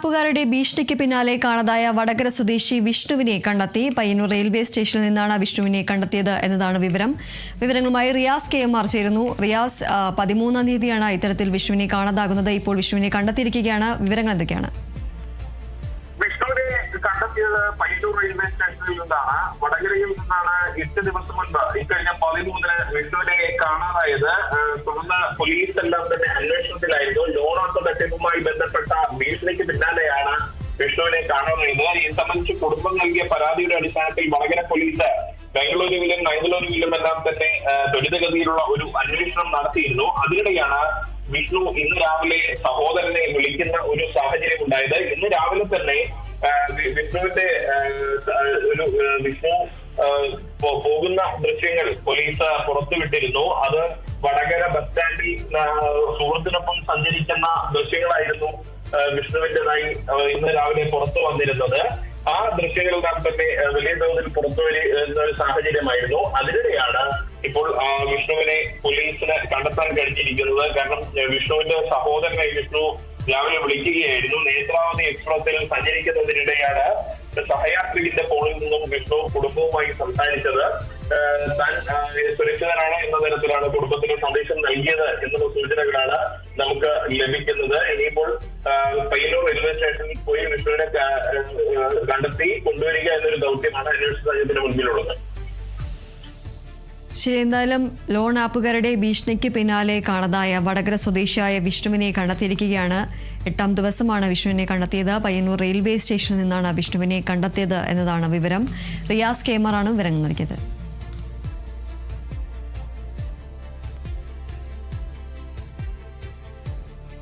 ആപ്പുകാരുടെ ഭീഷണിക്ക് പിന്നാലെ കാണാതായ വടകര സ്വദേശി വിഷ്ണുവിനെ കണ്ടെത്തി. പയ്യന്നൂർ റെയിൽവേ സ്റ്റേഷനിൽ നിന്നാണ് വിഷ്ണുവിനെ കണ്ടെത്തിയത് എന്നതാണ് വിവരം. വിവരങ്ങളുമായി റിയാസ് KMR ചേരുന്നു. റിയാസ്, 13-ാം തീയതിയാണ് ഇത്തരത്തിൽ വിഷ്ണുവിനെ കാണാതാകുന്നത്. ഇപ്പോൾ വിഷ്ണുവിനെ കണ്ടെത്തിയിരിക്കുകയാണ്. വിവരങ്ങൾ എന്തൊക്കെയാണ്? വിഷ്ണുവിനെ കണ്ടെത്തിയത് പയ്യന്നൂർ റെയിൽവേ സ്റ്റേഷനിൽ നിന്നാണ്. വടകരയിൽ നിന്നാണ് 8 ദിവസം മുൻപ് ഇക്കഴിഞ്ഞ 13-ന് വിഷ്ണുവിനെ കാണാതായത്. തുടർന്ന് പോലീസ് എല്ലാം തന്നെ അന്വേഷണത്തിലായിരുന്നു. ലോൺ ഓട്ടോ തട്ടിപ്പുമായി ബന്ധപ്പെട്ട ഭീഷണിക്ക് പിന്നാലെയാണ് വിഷ്ണുവിനെ കാണാതായത്. ഇത് സംബന്ധിച്ച് കുടുംബം നൽകിയ പരാതിയുടെ അടിസ്ഥാനത്തിൽ വടകര പോലീസ് ബംഗളൂരുവിലും മംഗളൂരുവിലും എല്ലാം തന്നെ ത്വരിതഗതിയിലുള്ള ഒരു അന്വേഷണം നടത്തിയിരുന്നു. അതിനിടെയാണ് വിഷ്ണു ഇന്ന് രാവിലെ സഹോദരനെ വിളിക്കുന്ന ഒരു സാഹചര്യം ഉണ്ടായത്. ഇന്ന് രാവിലെ തന്നെ വിഷ്ണുവിന്റെ വിഷ്ണു പോകുന്ന ദൃശ്യങ്ങൾ പോലീസ് പുറത്തുവിട്ടിരുന്നു. അത് വടകര ബസ് സ്റ്റാൻഡിൽ സുഹൃത്തിനൊപ്പം സഞ്ചരിക്കുന്ന ദൃശ്യങ്ങളായിരുന്നു വിഷ്ണുവിന്റേതായി ഇന്ന് രാവിലെ പുറത്തു വന്നിരുന്നത്. ആ ദൃശ്യങ്ങളെല്ലാം തന്നെ വലിയ തോതിൽ പുറത്തു വരുന്ന ഒരു സാഹചര്യമായിരുന്നു. അതിനിടെയാണ് ഇപ്പോൾ വിഷ്ണുവിനെ പോലീസിന് കണ്ടെത്താൻ കഴിഞ്ഞിരിക്കുന്നത്. കാരണം വിഷ്ണുവിന്റെ സഹോദരനെ വിഷ്ണു രാവിലെ വിളിക്കുകയായിരുന്നു. നേത്രാവതി എക്സ്പ്രസിൽ സഞ്ചരിക്കുന്നതിനിടെയാണ് സഹയാത്രികന്റെ ഫോണിൽ നിന്നും വിഷ്ണു കുടുംബവുമായി സംസാരിച്ചത്. താൻ സുരക്ഷിതനാണ് എന്ന തരത്തിലാണ് കുടുംബത്തിന് സന്ദേശം നൽകിയത് എന്നുള്ള സൂചനകളാണ് നമുക്ക് ലഭിക്കുന്നത്. ഇനിയിപ്പോൾ പയ്യന്നൂർ റെയിൽവേ സ്റ്റേഷനിൽ പോയി വിഷ്ണുവിനെ കണ്ടെത്തി കൊണ്ടുവരിക എന്നൊരു ദൗത്യമാണ് അന്വേഷണ സംഘത്തിന് മുൻപിലുള്ളത്. ശരി, എന്തായാലും ലോൺ ആപ്പുകാരുടെ ഭീഷണിക്ക് പിന്നാലെ കാണാതായ വടകര സ്വദേശിയായ വിഷ്ണുവിനെ കണ്ടെത്തിയിരിക്കുകയാണ്. 8-ാം ദിവസമാണ് വിഷ്ണുവിനെ കണ്ടെത്തിയത്. പയ്യന്നൂർ റെയിൽവേ സ്റ്റേഷനിൽ നിന്നാണ് വിഷ്ണുവിനെ കണ്ടെത്തിയത് എന്നതാണ് വിവരം. റിയാസ് KMR ആണ് വിവരങ്ങൾ നൽകിയത്.